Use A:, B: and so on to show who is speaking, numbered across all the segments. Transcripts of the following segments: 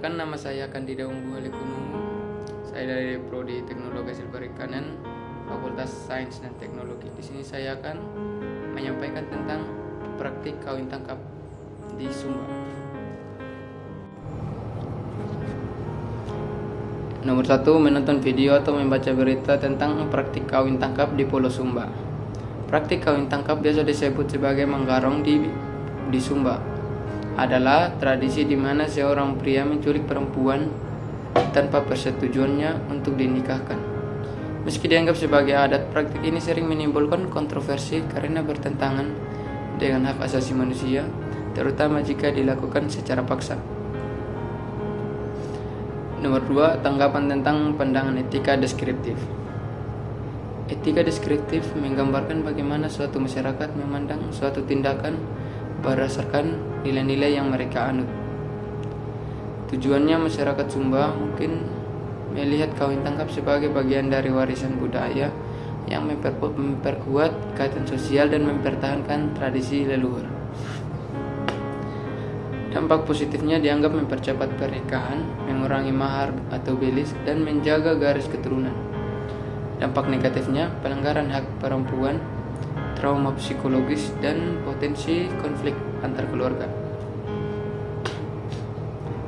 A: Perkenalkan, nama saya Kandida Umbuhali Kunumu. Saya dari Prodi Teknologi Hasil Perikanan, Fakultas Sains dan Teknologi. Di sini saya akan menyampaikan tentang praktik kawin tangkap di Sumba. Nomor 1, menonton video atau membaca berita tentang praktik kawin tangkap di Pulau Sumba. Praktik kawin tangkap biasa disebut sebagai manggarong di Sumba. Adalah tradisi di mana seorang pria menculik perempuan tanpa persetujuannya untuk dinikahkan. Meski dianggap sebagai adat, praktik ini sering menimbulkan kontroversi karena bertentangan dengan hak asasi manusia, terutama jika dilakukan secara paksa. Nomor 2, tanggapan tentang pandangan etika deskriptif. Etika deskriptif menggambarkan bagaimana suatu masyarakat memandang suatu tindakan berdasarkan nilai-nilai yang mereka anut. Tujuannya, masyarakat Sumba mungkin melihat kawin tangkap sebagai bagian dari warisan budaya yang memperkuat ikatan sosial dan mempertahankan tradisi leluhur. Dampak positifnya dianggap mempercepat pernikahan, mengurangi mahar atau belis, dan menjaga garis keturunan. Dampak negatifnya, pelanggaran hak perempuan, trauma psikologis, dan potensi konflik antar keluarga.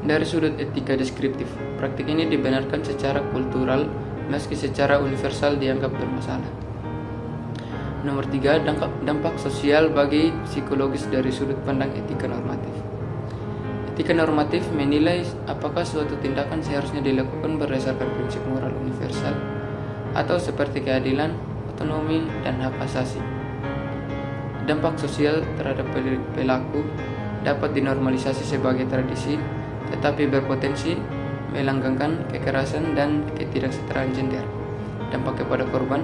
A: Dari sudut etika deskriptif, praktik ini dibenarkan secara kultural meski secara universal dianggap bermasalah. Nomor 3, dampak sosial bagi psikologis dari sudut pandang etika normatif. Etika normatif menilai apakah suatu tindakan seharusnya dilakukan berdasarkan prinsip moral universal atau seperti keadilan, otonomi, dan hak asasi. Dampak sosial terhadap pelaku dapat dinormalisasi sebagai tradisi, tetapi berpotensi melanggengkan kekerasan dan ketidaksetaraan gender. Dampak kepada korban,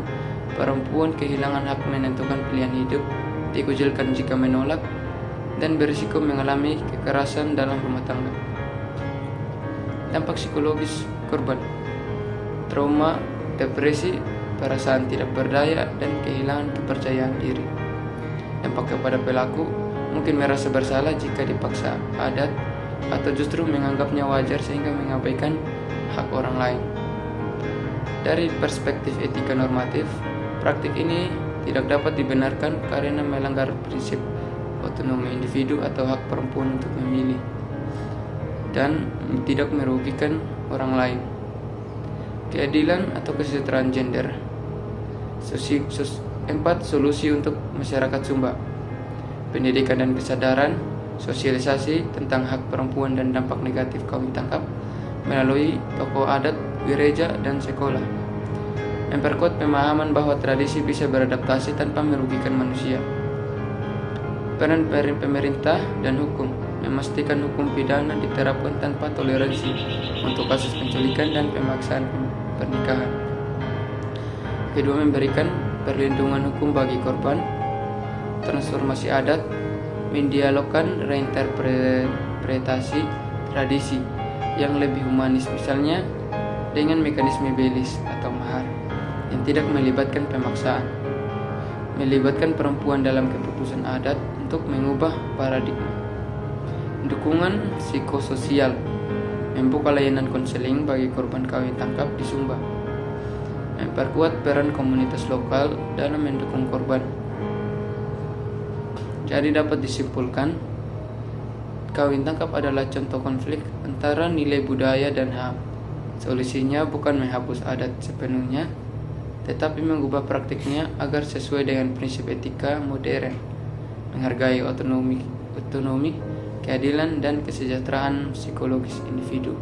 A: perempuan kehilangan hak menentukan pilihan hidup, dikucilkan jika menolak, dan berisiko mengalami kekerasan dalam rumah tangga. Dampak psikologis korban, trauma, depresi, perasaan tidak berdaya, dan kehilangan kepercayaan diri. Dampak kepada pelaku, mungkin merasa bersalah jika dipaksa adat atau justru menganggapnya wajar sehingga mengabaikan hak orang lain. Dari perspektif etika normatif, praktik ini tidak dapat dibenarkan karena melanggar prinsip otonomi individu atau hak perempuan untuk memilih dan tidak merugikan orang lain. Keadilan atau kesejahteraan gender. 4, solusi untuk masyarakat Sumba. Pendidikan dan kesadaran, sosialisasi tentang hak perempuan dan dampak negatif kawin tangkap melalui tokoh adat, gereja, dan sekolah. Memperkuat pemahaman bahwa tradisi bisa beradaptasi tanpa merugikan manusia. Peran pemerintah dan hukum, memastikan hukum pidana diterapkan tanpa toleransi untuk kasus penculikan dan pemaksaan pernikahan. Kedua, memberikan perlindungan hukum bagi korban. Transformasi adat, mendialogkan reinterpretasi tradisi yang lebih humanis, misalnya dengan mekanisme belis atau mahar yang tidak melibatkan pemaksaan. Melibatkan perempuan dalam keputusan adat untuk mengubah paradigma. Dukungan psikososial, membuka layanan konseling bagi korban kawin tangkap di Sumba. Memperkuat peran komunitas lokal dalam mendukung korban. Jadi dapat disimpulkan, kawin tangkap adalah contoh konflik antara nilai budaya dan HAM. Solusinya bukan menghapus adat sepenuhnya, tetapi mengubah praktiknya agar sesuai dengan prinsip etika modern, menghargai otonomi, keadilan, dan kesejahteraan psikologis individu.